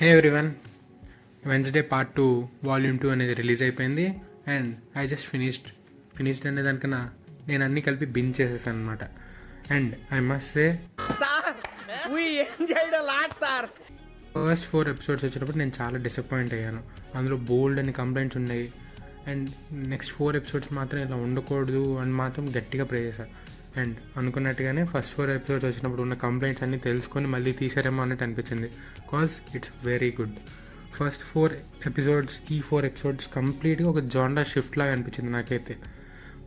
హే everyone, Wednesday part 2 volume 2 అనేది release అయిపోయింది. And I just finished అనే దానికన్నా నేను అన్నీ కలిపి బిన్ చేసేసాను అనమాట. And I must say first 4 episodes వచ్చేటప్పుడు నేను చాలా డిసప్పాయింట్ అయ్యాను. అందులో బోల్డ్ అని కంప్లైంట్స్ ఉన్నాయి. అండ్ నెక్స్ట్ 4 ఎపిసోడ్స్ మాత్రం ఇలా ఉండకూడదు అని మాత్రం గట్టిగా ప్రే చేశాను. అండ్ అనుకున్నట్టుగానే ఫస్ట్ 4 ఎపిసోడ్స్ వచ్చినప్పుడు ఉన్న కంప్లైంట్స్ అన్నీ తెలుసుకొని మళ్ళీ తీసారేమో అన్నట్టు అనిపించింది. Cause it's very good. First 4 episodes, ఈ 4 ఎపిసోడ్స్ కంప్లీట్గా ఒక జాన్రా షిఫ్ట్ లాగా అనిపించింది నాకైతే.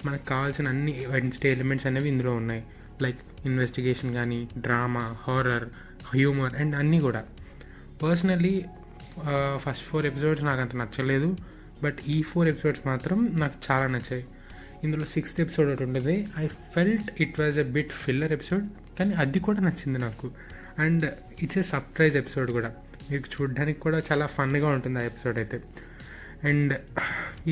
మనకు కావాల్సిన అన్ని వెన్స్డే ఎలిమెంట్స్ అనేవి ఇందులో ఉన్నాయి. లైక్ ఇన్వెస్టిగేషన్ కానీ, డ్రామా, హారర్, హ్యూమర్ అండ్ అన్నీ కూడా. పర్సనల్లీ ఫస్ట్ 4 ఎపిసోడ్స్ నాకు అంత నచ్చలేదు. బట్ ఈ 4 ఎపిసోడ్స్ మాత్రం నాకు చాలా నచ్చాయి. ఇందులో 6th ఎపిసోడ్ ఒకటి ఉంటుంది. I felt it was a bit filler episode, కానీ అది కూడా నచ్చింది నాకు. And it's a surprise episode కూడా. మీకు చూడడానికి కూడా చాలా ఫన్గా ఉంటుంది ఆ ఎపిసోడ్ అయితే. అండ్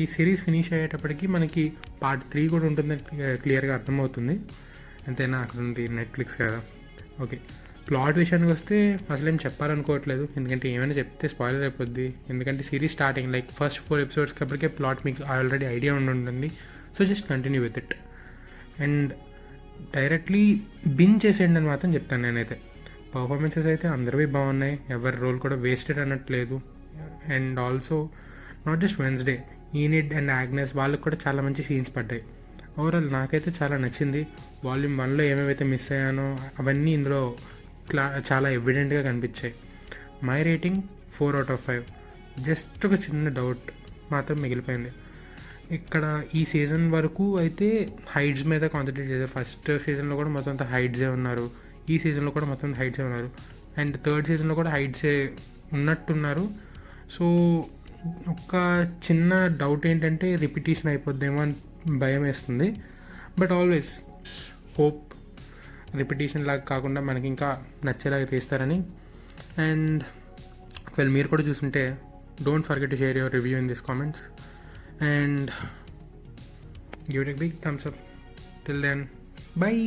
ఈ సిరీస్ ఫినిష్ అయ్యేటప్పటికి మనకి పార్ట్ 3 కూడా ఉంటుందని క్లియర్గా అర్థమవుతుంది. అంతేనా, అక్కడ ఉంది నెట్ఫ్లిక్స్ కదా. ఓకే, ప్లాట్ విషయానికి వస్తే అసలు ఏం చెప్పాలనుకోవట్లేదు, ఎందుకంటే ఏమైనా చెప్తే స్పాయిలర్ అయిపోద్ది. ఎందుకంటే సిరీస్ స్టార్టింగ్ లైక్ ఫస్ట్ 4 ఎపిసోడ్స్కి అప్పటికే ప్లాట్ మీకు ఆల్రెడీ ఐడియా ఉంటుంది. So just continue with it and directly binge చేసేయండి అని మాత్రం చెప్తాను నేనైతే. పర్ఫార్మెన్సెస్ అయితే అందరివి బాగున్నాయి, ఎవరి రోల్ కూడా వేస్టెడ్ అనట్లేదు. And also not just Wednesday, Enid and Agnes వాళ్ళకి కూడా చాలా మంచి సీన్స్ పడ్డాయి. ఓవరాల్ నాకైతే చాలా నచ్చింది. వాల్యూమ్ 1లో ఏమేమైతే మిస్ అయ్యానో అవన్నీ ఇందులో చాలా ఎవిడెంట్గా కనిపించాయి. My rating 4/5. జస్ట్ ఒక చిన్న డౌట్ మాత్రం మిగిలిపోయింది. ఇక్కడ ఈ సీజన్ వరకు అయితే హైడ్స్ మీద కాన్సన్ట్రేట్ చేశారు. ఫస్ట్ సీజన్లో కూడా మొత్తం అంతా హైడ్సే ఉన్నారు, ఈ సీజన్లో కూడా మొత్తం హైడ్సే ఉన్నారు. అండ్ థర్డ్ సీజన్లో కూడా హైడ్సే ఉన్నట్టున్నారు. సో ఒక చిన్న డౌట్ ఏంటంటే రిపిటేషన్ అయిపోద్దేమో అని భయం వేస్తుంది. బట్ ఆల్వేస్ హోప్ రిపిటేషన్ లాగా కాకుండా మనకి ఇంకా నచ్చేలాగా తీస్తారని. అండ్ మీరు కూడా చూస్తుంటే don't forget to share your review in this comments and give it a big thumbs up. Till then, bye.